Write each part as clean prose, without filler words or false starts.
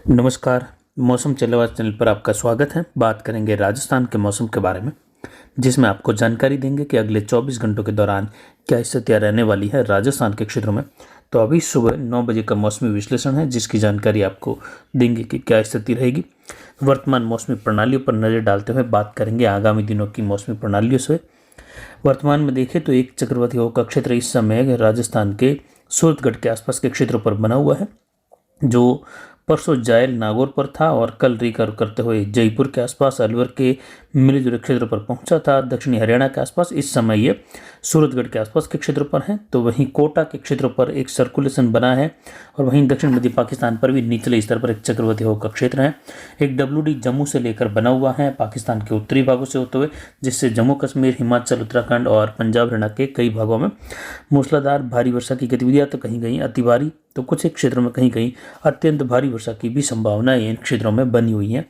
नमस्कार। मौसम चलेवास चैनल पर आपका स्वागत है। बात करेंगे राजस्थान के मौसम के बारे में, जिसमें आपको जानकारी देंगे कि अगले 24 घंटों के दौरान क्या स्थितियां रहने वाली है राजस्थान के क्षेत्रों में। तो अभी सुबह 9 बजे का मौसमी विश्लेषण है, जिसकी जानकारी आपको देंगे कि क्या स्थिति रहेगी। वर्तमान मौसमी प्रणालियों पर नज़र डालते हुए बात करेंगे आगामी दिनों की मौसमी प्रणालियों से। वर्तमान में देखें तो एक चक्रवाती हवा का क्षेत्र इस समय राजस्थान के सूरतगढ़ के आसपास के क्षेत्रों पर बना हुआ है, जो परसों जायल नागौर पर था और कल रिकवर करते हुए जयपुर के आसपास अलवर के मिले जुले क्षेत्र पर पहुंचा था। दक्षिणी हरियाणा के आसपास इस समय ये सूरतगढ़ के आसपास के क्षेत्र पर है। तो वहीं कोटा के क्षेत्र पर एक सर्कुलेशन बना है और वहीं दक्षिण मध्य पाकिस्तान पर भी निचले स्तर पर एक चक्रवाती हवा का क्षेत्र है। एक WD जम्मू से लेकर बना हुआ है पाकिस्तान के उत्तरी भागों से होते हुए, जिससे जम्मू कश्मीर, हिमाचल, उत्तराखंड और पंजाब, हरियाणा के कई भागों में मूसलाधार भारी वर्षा की गतिविधियां तो कहीं कहीं अति भारी, तो कुछ एक क्षेत्रों में कहीं कहीं अत्यंत भारी वर्षा की भी संभावना इन क्षेत्रों में बनी हुई है।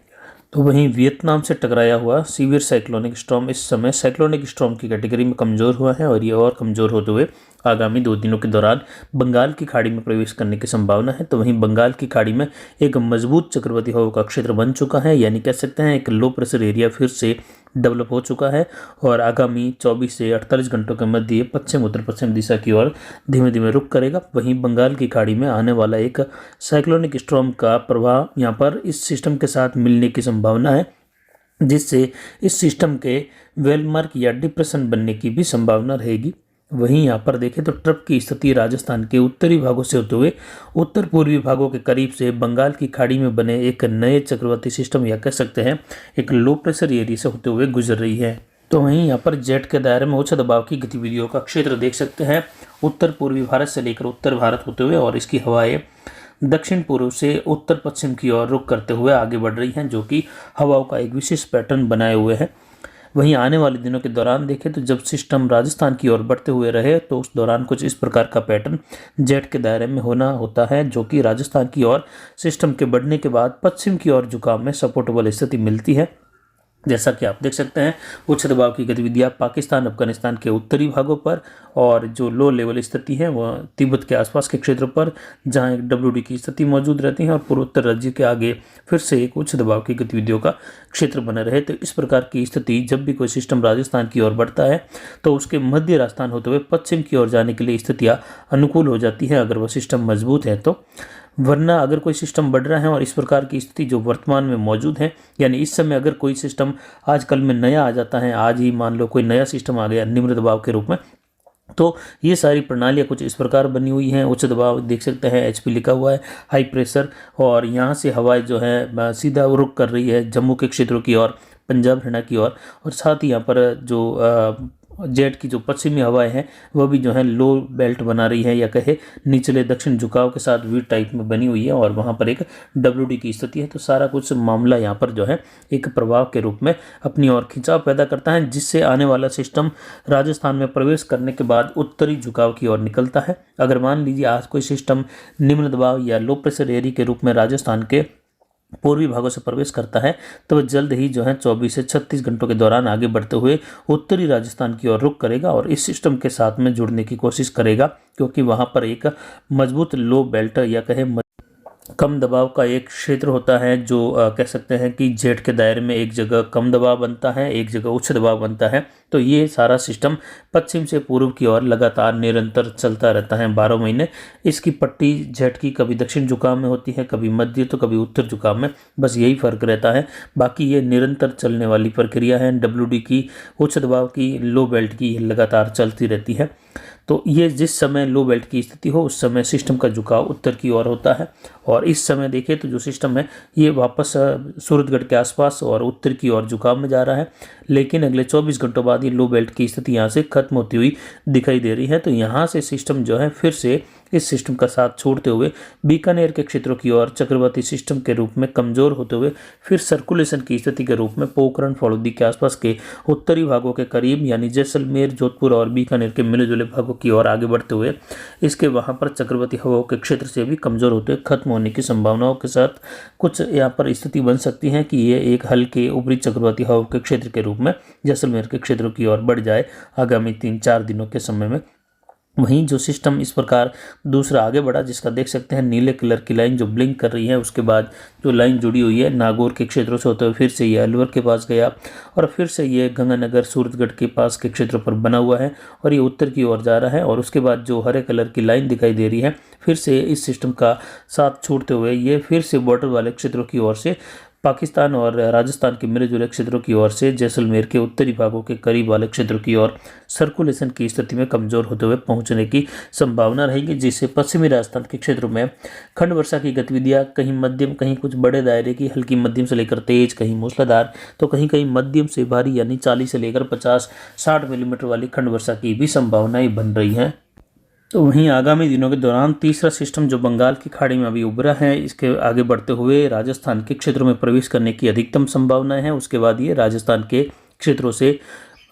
तो वहीं वियतनाम से टकराया हुआ सीवियर साइक्लोनिक स्टॉर्म इस समय साइक्लोनिक स्टॉर्म की कैटेगरी में कमजोर हुआ है और ये और कमजोर होते हुए आगामी 2 दिनों के दौरान बंगाल की खाड़ी में प्रवेश करने की संभावना है। तो वहीं बंगाल की खाड़ी में एक मजबूत चक्रवाती हवा का क्षेत्र बन चुका है, यानी कह सकते हैं एक लो प्रेशर एरिया फिर से डेवलप हो चुका है और आगामी 24 से 48 घंटों के मध्य पश्चिम उत्तर पश्चिम दिशा की ओर धीमे धीमे रुख करेगा। वहीं बंगाल की खाड़ी में आने वाला एक साइक्लोनिक स्टॉर्म का प्रभाव यहाँ पर इस सिस्टम के साथ मिलने की संभावना है, जिससे इस सिस्टम के वेलमार्क या डिप्रेशन बनने की भी संभावना रहेगी। वहीं यहाँ पर देखें तो ट्रफ की स्थिति राजस्थान के उत्तरी भागों से होते हुए उत्तर पूर्वी भागों के करीब से बंगाल की खाड़ी में बने एक नए चक्रवाती सिस्टम या कह सकते हैं एक लो प्रेशर एरिया से होते हुए गुजर रही है। तो वहीं यहाँ पर जेट के दायरे में उच्च दबाव की गतिविधियों का क्षेत्र देख सकते हैं उत्तर पूर्वी भारत से लेकर उत्तर भारत होते हुए, और इसकी हवाएं दक्षिण पूर्व से उत्तर पश्चिम की ओर रुख करते हुए आगे बढ़ रही हैं, जो कि हवाओं का एक विशेष पैटर्न बनाए हुए है। वहीं आने वाले दिनों के दौरान देखें तो जब सिस्टम राजस्थान की ओर बढ़ते हुए रहे तो उस दौरान कुछ इस प्रकार का पैटर्न जेट के दायरे में होना होता है, जो कि राजस्थान की ओर सिस्टम के बढ़ने के बाद पश्चिम की ओर झुकाव में सपोर्टेबल स्थिति मिलती है। जैसा कि आप देख सकते हैं उच्च दबाव की गतिविधियां पाकिस्तान अफगानिस्तान के उत्तरी भागों पर, और जो लो लेवल स्थिति है वह तिब्बत के आसपास के क्षेत्र पर, जहां एक WD की स्थिति मौजूद रहती है, और पूर्वोत्तर राज्य के आगे फिर से एक उच्च दबाव की गतिविधियों का क्षेत्र बना रहे। तो इस प्रकार की स्थिति जब भी कोई सिस्टम राजस्थान की ओर बढ़ता है तो उसके मध्य राजस्थान होते हुए पश्चिम की ओर जाने के लिए स्थितियाँ अनुकूल हो जाती हैं, अगर वह सिस्टम मजबूत है तो। वरना अगर कोई सिस्टम बढ़ रहा है और इस प्रकार की स्थिति जो वर्तमान में मौजूद है, यानी इस समय अगर कोई सिस्टम आजकल में नया आ जाता है, आज ही मान लो कोई नया सिस्टम आ गया निम्न दबाव के रूप में, तो ये सारी प्रणालियाँ कुछ इस प्रकार बनी हुई हैं। उच्च दबाव देख सकते हैं HP लिखा हुआ है, हाई प्रेशर, और यहाँ से हवाएं जो है सीधा रुख कर रही है जम्मू के क्षेत्रों की ओर, पंजाब, हरियाणा की ओर, और साथ ही यहाँ पर जो जेट की जो पश्चिमी हवाएं हैं वह भी जो है लो बेल्ट बना रही है, या कहे निचले दक्षिण झुकाव के साथ वी टाइप में बनी हुई है, और वहाँ पर एक WD की स्थिति है। तो सारा कुछ मामला यहाँ पर जो है एक प्रभाव के रूप में अपनी ओर खिंचाव पैदा करता है, जिससे आने वाला सिस्टम राजस्थान में प्रवेश करने के बाद उत्तरी झुकाव की ओर निकलता है। अगर मान लीजिए आज कोई सिस्टम निम्न दबाव या लो प्रेशर एरिया के रूप में राजस्थान के पूर्वी भागों से प्रवेश करता है तो वह जल्द ही जो है 24 से 36 घंटों के दौरान आगे बढ़ते हुए उत्तरी राजस्थान की ओर रुख करेगा और इस सिस्टम के साथ में जुड़ने की कोशिश करेगा, क्योंकि वहां पर एक मजबूत लो बेल्ट या कहे कम दबाव का एक क्षेत्र होता है, जो कह सकते हैं कि जेट के दायरे में एक जगह कम दबाव बनता है, एक जगह उच्च दबाव बनता है। तो ये सारा सिस्टम पश्चिम से पूर्व की ओर लगातार निरंतर चलता रहता है 12 महीने। इसकी पट्टी जेट की कभी दक्षिण झुकाव में होती है, कभी मध्य तो कभी उत्तर झुकाव में, बस यही फर्क रहता है। बाकी ये निरंतर चलने वाली प्रक्रिया है। WD की, उच्च दबाव की, लो बेल्ट की लगातार चलती रहती है। तो ये जिस समय लो बेल्ट की स्थिति हो उस समय सिस्टम का झुकाव उत्तर की ओर होता है, और इस समय देखिए तो जो सिस्टम है ये वापस सूरतगढ़ के आसपास और उत्तर की ओर झुकाव में जा रहा है, लेकिन अगले 24 घंटों बाद ये लो बेल्ट की स्थिति यहाँ से खत्म होती हुई दिखाई दे रही है। तो यहाँ से सिस्टम जो है फिर से इस सिस्टम का साथ छोड़ते हुए बीकानेर के क्षेत्रों की ओर चक्रवाती सिस्टम के रूप में कमजोर होते हुए फिर सर्कुलेशन की स्थिति के रूप में पोखरण फलोदी के आसपास के उत्तरी भागों के करीब, यानी जैसलमेर, जोधपुर और बीकानेर के मिले जुले भागों की ओर आगे बढ़ते हुए इसके वहां पर चक्रवाती हवाओं के क्षेत्र से भी कमजोर होते हुए खत्म होने की संभावनाओं के साथ कुछ यहाँ पर स्थिति बन सकती है कि ये एक हल्के ऊपरी चक्रवाती हवाओं के क्षेत्र के रूप में जैसलमेर के क्षेत्रों की ओर बढ़ जाए आगामी 3-4 दिनों के समय में। वहीं जो सिस्टम इस प्रकार दूसरा आगे बढ़ा, जिसका देख सकते हैं नीले कलर की लाइन जो ब्लिंक कर रही है, उसके बाद जो लाइन जुड़ी हुई है नागौर के क्षेत्रों से होते हुए फिर से ये अलवर के पास गया और फिर से ये गंगानगर सूरतगढ़ के पास के क्षेत्रों पर बना हुआ है और ये उत्तर की ओर जा रहा है। और उसके बाद जो हरे कलर की लाइन दिखाई दे रही है फिर से इस सिस्टम का साथ छोड़ते हुए ये फिर से बॉर्डर वाले क्षेत्रों की ओर से पाकिस्तान और राजस्थान के मिले जुले क्षेत्रों की ओर से जैसलमेर के उत्तरी भागों के करीब वाले क्षेत्रों की ओर सर्कुलेशन की स्थिति में कमजोर होते हुए पहुंचने की संभावना रहेगी, जिससे पश्चिमी राजस्थान के क्षेत्रों में खंड वर्षा की गतिविधियां कहीं मध्यम, कहीं कुछ बड़े दायरे की हल्की मध्यम से लेकर तेज, कहीं मूसलाधार तो कहीं कहीं मध्यम से भारी यानी 40 से लेकर 50-60 मिलीमीटर वाली खंड वर्षा की भी संभावनाएं बन रही हैं। तो वहीं आगामी दिनों के दौरान तीसरा सिस्टम जो बंगाल की खाड़ी में अभी उभरा है, इसके आगे बढ़ते हुए राजस्थान के क्षेत्रों में प्रवेश करने की अधिकतम संभावना है। उसके बाद ये राजस्थान के क्षेत्रों से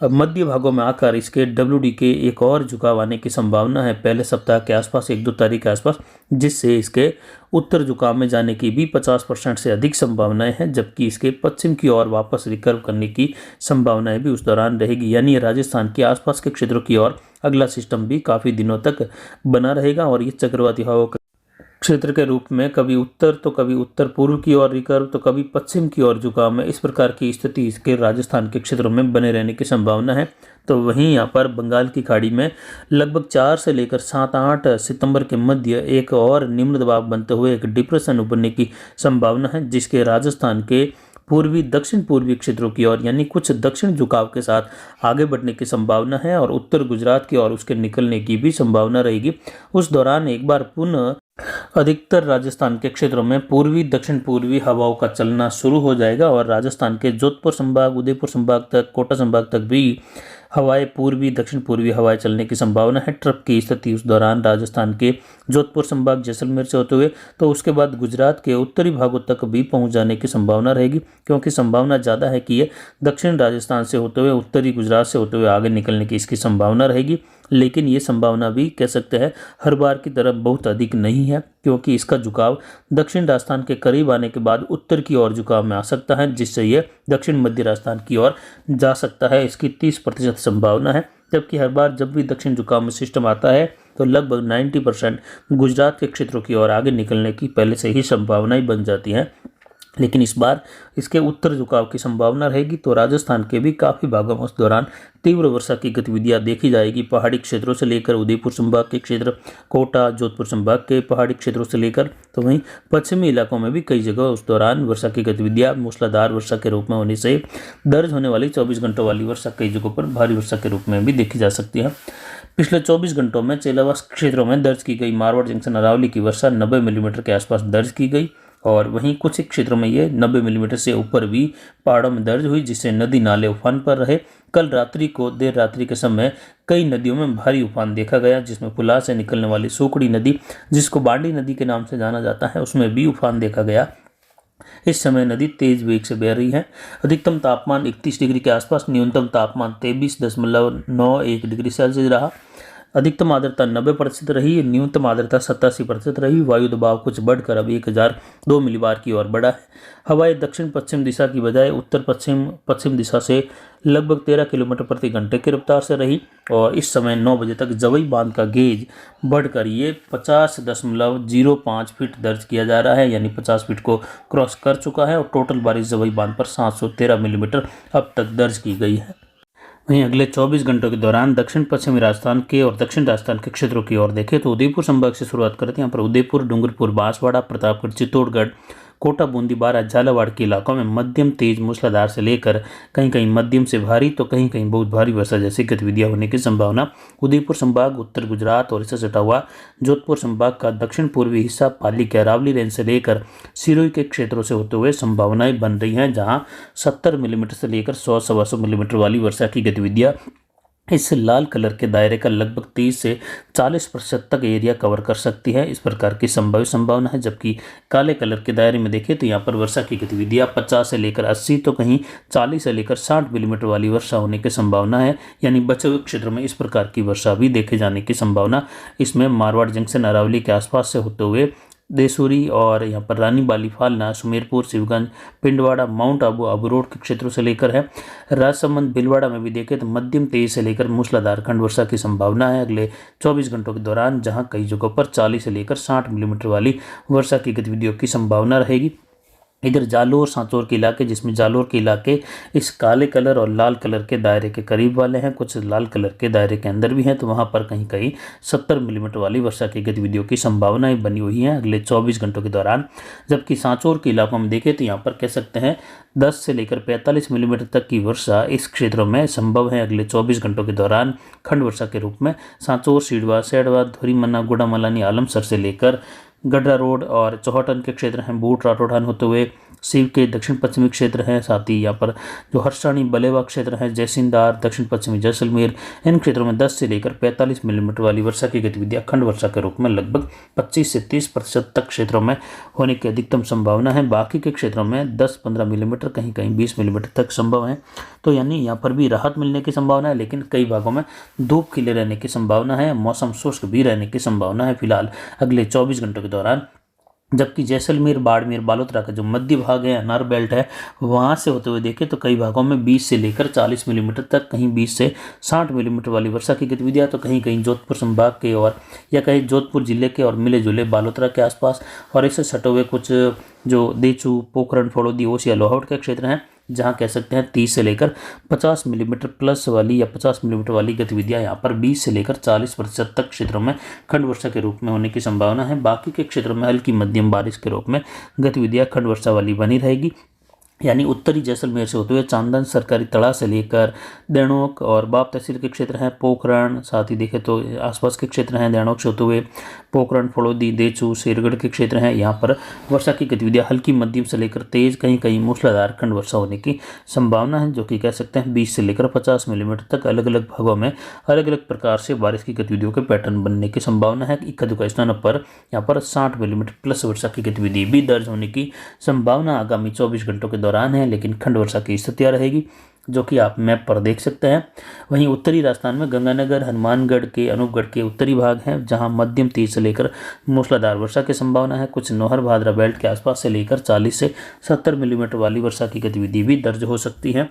मध्य भागों में आकर इसके WD के एक और झुकाव आने की संभावना है पहले सप्ताह के आसपास, 1-2 तारीख के आसपास, जिससे इसके उत्तर झुकाव में जाने की भी 50% से अधिक संभावनाएं हैं, जबकि इसके पश्चिम की ओर वापस रिकर्व करने की संभावनाएं भी उस दौरान रहेगी। यानी राजस्थान के आसपास के क्षेत्रों की ओर अगला सिस्टम भी काफ़ी दिनों तक बना रहेगा और ये चक्रवाती हवाओं क्षेत्र के रूप में कभी उत्तर तो कभी उत्तर पूर्व की ओर रिकर्व तो कभी पश्चिम की ओर झुकाव में, इस प्रकार की स्थिति इसके राजस्थान के क्षेत्रों में बने रहने की संभावना है। तो वहीं यहाँ पर बंगाल की खाड़ी में लगभग 4 से लेकर 7-8 सितंबर के मध्य एक और निम्न दबाव बनते हुए एक डिप्रेशन उभरने की संभावना है, जिसके राजस्थान के पूर्वी दक्षिण पूर्वी क्षेत्रों की ओर यानी कुछ दक्षिण झुकाव के साथ आगे बढ़ने की संभावना है और उत्तर गुजरात की ओर उसके निकलने की भी संभावना रहेगी। उस दौरान एक बार पुनः अधिकतर राजस्थान के क्षेत्रों में पूर्वी दक्षिण पूर्वी हवाओं का चलना शुरू हो जाएगा और राजस्थान के जोधपुर संभाग, उदयपुर संभाग तक, कोटा संभाग तक भी हवाएं पूर्वी दक्षिण पूर्वी हवाएं चलने की संभावना है। ट्रफ की स्थिति उस दौरान राजस्थान के जोधपुर संभाग, जैसलमेर से होते हुए तो उसके बाद गुजरात के उत्तरी भागों तक भी पहुंच जाने की संभावना रहेगी, क्योंकि संभावना ज़्यादा है कि ये दक्षिण राजस्थान से होते हुए उत्तरी गुजरात से होते हुए आगे निकलने की इसकी संभावना रहेगी। लेकिन ये संभावना भी कह सकते हैं हर बार की तरह बहुत अधिक नहीं है, क्योंकि इसका झुकाव दक्षिण राजस्थान के करीब आने के बाद उत्तर की ओर झुकाव में आ सकता है, जिससे ये दक्षिण मध्य राजस्थान की ओर जा सकता है। इसकी 30% संभावना है, जबकि हर बार जब भी दक्षिण झुकाव में सिस्टम आता है तो लगभग 90% गुजरात के क्षेत्रों की ओर आगे निकलने की पहले से ही संभावनाएं बन जाती हैं। लेकिन इस बार इसके उत्तर झुकाव की संभावना रहेगी, तो राजस्थान के भी काफ़ी भागों में उस दौरान तीव्र वर्षा की गतिविधियां देखी जाएगी। पहाड़ी क्षेत्रों से लेकर उदयपुर संभाग के क्षेत्र, कोटा, जोधपुर संभाग के पहाड़ी क्षेत्रों से लेकर तो वहीं पश्चिमी इलाकों में भी कई जगह उस दौरान वर्षा की गतिविधियां मूसलाधार वर्षा के रूप में होने से दर्ज होने वाली 24 घंटों वाली वर्षा कई जगहों पर भारी वर्षा के रूप में भी देखी जा सकती है। पिछले 24 घंटों में चेलावास क्षेत्रों में दर्ज की गई मारवाड़ जंक्शन अरावली की वर्षा 90 मिलीमीटर के आसपास दर्ज की गई और वहीं कुछ क्षेत्रों में ये 90 मिलीमीटर से ऊपर भी पहाड़ों में दर्ज हुई, जिससे नदी नाले उफान पर रहे। कल रात्रि को देर रात्रि के समय कई नदियों में भारी उफान देखा गया, जिसमें पुला से निकलने वाली सोकड़ी नदी, जिसको बांडी नदी के नाम से जाना जाता है, उसमें भी उफान देखा गया। इस समय नदी तेज वेग से बह रही है। अधिकतम तापमान 31 डिग्री के आसपास, न्यूनतम तापमान 23.91 डिग्री सेल्सियस रहा। अधिकतम आर्द्रता 90% रही, न्यूनतम आर्द्रता 87% रही। वायु दबाव कुछ बढ़कर अब 1002 मिलीबार की ओर बढ़ा है। हवाएं दक्षिण पश्चिम दिशा की बजाय उत्तर पश्चिम दिशा से लगभग 13 किलोमीटर प्रति घंटे की रफ्तार से रही और इस समय 9 बजे तक जवई बांध का गेज बढ़कर ये 50.05 फीट दर्ज किया जा रहा है, यानी 50 फीट को क्रॉस कर चुका है और टोटल बारिश जवई बांध पर 713 मिलीमीटर अब तक दर्ज की गई है। वहीं अगले 24 घंटों के दौरान दक्षिण पश्चिमी राजस्थान के और दक्षिण राजस्थान के क्षेत्रों की ओर देखें तो उदयपुर संभाग से शुरुआत करते हैं। यहाँ पर उदयपुर, डूंगरपुर, बांसवाड़ा, प्रतापगढ़, चित्तौड़गढ़, कोटा, बूंदी, बारां, झालावाड़ के इलाकों में मध्यम तेज मूसलाधार से लेकर कहीं कहीं मध्यम से भारी तो कहीं कहीं बहुत भारी वर्षा जैसी गतिविधियां होने की संभावना। उदयपुर संभाग, उत्तर गुजरात और इससे सटा हुआ जोधपुर संभाग का दक्षिण पूर्वी हिस्सा पाली के अरावली रेंज से लेकर सिरोही के क्षेत्रों से होते हुए संभावनाएं बन रही हैं, जहां 70 मिलीमीटर से लेकर 100-125 मिलीमीटर वाली वर्षा की गतिविधियां इस लाल कलर के दायरे का लगभग 30 से 40% तक एरिया कवर कर सकती है। इस प्रकार की संभावित संभावना है, जबकि काले कलर के दायरे में देखें तो यहाँ पर वर्षा की गतिविधियाँ 50 से लेकर 80 तो कहीं 40 से लेकर 60 मिलीमीटर वाली वर्षा होने की संभावना है। यानी बचे हुए क्षेत्रों में इस प्रकार की वर्षा भी देखे जाने की संभावना। इसमें मारवाड़ जंक्शन अरावली के आसपास से होते हुए देसूरी और यहाँ पर रानी बाली, फालना, सुमेरपुर, शिवगंज, पिंडवाड़ा, माउंट आबू, आबू रोड के क्षेत्रों से लेकर है राजसमंद, भीलवाड़ा में भी देखें तो मध्यम तेज से लेकर मूसलाधार खंड वर्षा की संभावना है अगले 24 घंटों के दौरान, जहां कई जगहों पर 40 से लेकर 60 मिलीमीटर वाली वर्षा की गतिविधियों की संभावना रहेगी। इधर जालोर सांचौर के इलाके, जिसमें जालोर के इलाके इस काले कलर और लाल कलर के दायरे के करीब वाले हैं, कुछ लाल कलर के दायरे के अंदर भी हैं, तो वहां पर कहीं कहीं 70 मिलीमीटर वाली वर्षा की गतिविधियों की संभावनाएं बनी हुई हैं अगले 24 घंटों के दौरान। जबकि सांचौर के इलाकों में देखें तो यहाँ पर कह सकते हैं 10 से लेकर 45 मिलीमीटर तक की वर्षा इस क्षेत्रों में संभव है अगले 24 घंटों के दौरान खंड वर्षा के रूप में। सांचौर, सीडवा, सैडवा, धुरीमन्ना, गुड़ामलानी, आलमसर से लेकर गड्ढा रोड और चौहटन के क्षेत्र हैं, बूट राठौड़ान होते हुए सीव के दक्षिण पश्चिमी क्षेत्र हैं, साथ ही यहाँ पर जो हर्षाणी बलेवा क्षेत्र हैं, जैसिंदार, दक्षिण पश्चिमी जैसलमेर, इन क्षेत्रों में 10 से लेकर 45 मिलीमीटर वाली वर्षा की गतिविधियां खंड वर्षा के रूप में लगभग 25 से 30% तक क्षेत्रों में होने की अधिकतम संभावना है। बाकी के क्षेत्रों में 10-15 मिलीमीटर, कहीं कहीं 20 मिलीमीटर तक संभव है। तो यानी यहाँ पर भी राहत मिलने की संभावना है, लेकिन कई भागों में धूप खिले रहने की संभावना है, मौसम शुष्क भी रहने की संभावना है फिलहाल अगले 24 घंटों के दौरान। जबकि जैसलमेर, बाड़मेर, बालोतरा का जो मध्य भाग है, अनार बेल्ट है, वहाँ से होते हुए देखें तो कई भागों में 20 से लेकर 40 मिलीमीटर तक, कहीं 20 से 60 मिलीमीटर वाली वर्षा की गतिविधियाँ, तो कहीं कहीं जोधपुर संभाग के और या कहीं जोधपुर जिले के और मिले जुले बालोतरा के आसपास और इससे सटे हुए कुछ जो देचू, पोखरण, फड़ौदी, ओसिया, लोहावट के क्षेत्र हैं, जहां कह सकते हैं 30 से लेकर 50 मिलीमीटर प्लस वाली या 50 मिलीमीटर वाली गतिविधियां यहाँ पर 20 से लेकर 40% तक क्षेत्रों में खंड वर्षा के रूप में होने की संभावना है। बाकी के क्षेत्रों में हल्की मध्यम बारिश के रूप में गतिविधियां खंड वर्षा वाली बनी रहेगी। यानी उत्तरी जैसलमेर से होते हुए चांदन, सरकारी तड़ा से लेकर देणोक और बाप तहसील के क्षेत्र हैं, पोखरण, साथ ही देखें तो आसपास के क्षेत्र हैं, देणोक से होते हुए पोखरण, फड़ौदी, देचू, शेरगढ़ के क्षेत्र हैं, यहाँ पर वर्षा की गतिविधियाँ हल्की मध्यम से लेकर तेज, कहीं कहीं मूसलाधार खंड वर्षा होने की संभावना है, जो कि कह सकते हैं 20 से लेकर 50 मिलीमीटर तक अलग अलग भागों में अलग अलग प्रकार से बारिश की गतिविधियों के पैटर्न बनने की संभावना है। इक्का दुक्का स्थानों पर यहाँ पर 60 मिलीमीटर प्लस वर्षा की गतिविधि भी दर्ज होने की संभावना आगामी 24 घंटों के दौरान है, लेकिन खंड वर्षा की स्थितियाँ रहेगी, जो कि आप मैप पर देख सकते हैं। वहीं उत्तरी राजस्थान में गंगानगर, हनुमानगढ़ के, अनूपगढ़ के उत्तरी भाग हैं, जहां मध्यम तेज से लेकर मूसलाधार वर्षा की संभावना है। कुछ नौहर भादरा बेल्ट के आसपास से लेकर 40 से 70 मिलीमीटर वाली वर्षा की गतिविधि भी दर्ज हो सकती है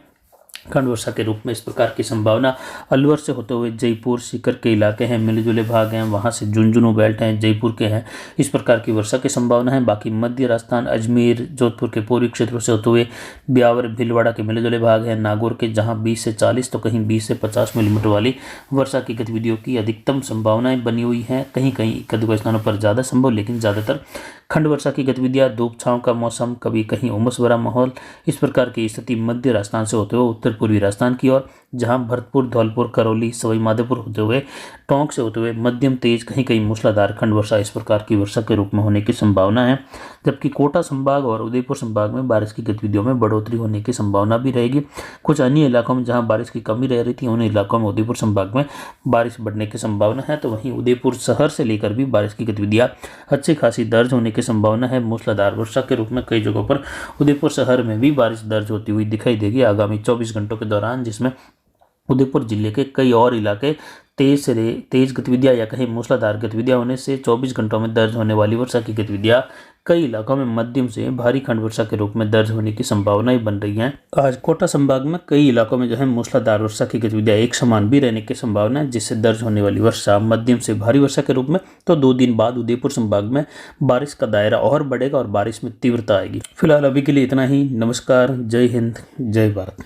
खंड वर्षा के रूप में। इस प्रकार की संभावना अलवर से होते हुए जयपुर, सीकर के इलाके हैं, मिले जुले भाग हैं, वहां से झुंझुनू बेल्ट हैं, जयपुर के हैं, इस प्रकार की वर्षा की संभावना है। बाकी मध्य राजस्थान, अजमेर, जोधपुर के पूर्वी क्षेत्रों से होते हुए ब्यावर, भीलवाड़ा के मिले जुले भाग हैं, नागौर के, जहां 20 से 40 तो कहीं 20 से 50 मिलीमीटर वाली वर्षा की गतिविधियों की अधिकतम संभावनाएं बनी हुई हैं। कहीं कहीं कई स्थानों पर ज़्यादा संभव, लेकिन ज़्यादातर खंड वर्षा की गतिविधियां, धूप छांव का मौसम, कभी कहीं उमस भरा माहौल, इस प्रकार की स्थिति मध्य राजस्थान से होते हुए उत्तर पूर्वी राजस्थान की ओर, जहां भरतपुर, धौलपुर, करौली, सवाई माधोपुर होते हुए टोंक से होते हुए मध्यम तेज, कहीं कहीं मूसलाधार खंड वर्षा इस प्रकार की वर्षा के रूप में होने की संभावना है। जबकि कोटा संभाग और उदयपुर संभाग में बारिश की गतिविधियों में बढ़ोतरी होने की संभावना भी रहेगी। कुछ अन्य इलाकों में जहां बारिश की कमी रह रही थी, उन इलाकों में उदयपुर संभाग में बारिश बढ़ने की संभावना है। तो वहीं उदयपुर शहर से लेकर भी बारिश की गतिविधियां अच्छी खासी दर्ज होने की संभावना है। मूसलाधार वर्षा के रूप में कई जगहों पर उदयपुर शहर में भी बारिश दर्ज होती हुई दिखाई देगी आगामी 24 घंटों के दौरान, जिसमें उदयपुर जिले के कई और इलाके तेज गतिविधियां या कहीं मूसलाधार गतिविधियां होने से 24 घंटों में दर्ज होने वाली वर्षा की गतिविधियां कई इलाकों में मध्यम से भारी खंड वर्षा के रूप में दर्ज होने की संभावनाएं बन रही हैं। आज कोटा संभाग में कई इलाकों में जो है मूसलाधार वर्षा की गतिविधियां एक समान भी रहने की संभावना है, जिससे दर्ज होने वाली वर्षा मध्यम से भारी वर्षा के रूप में। तो 2 दिन बाद उदयपुर संभाग में बारिश का दायरा और बढ़ेगा और बारिश में तीव्रता आएगी। फिलहाल अभी के लिए इतना ही। नमस्कार, जय हिंद, जय भारत।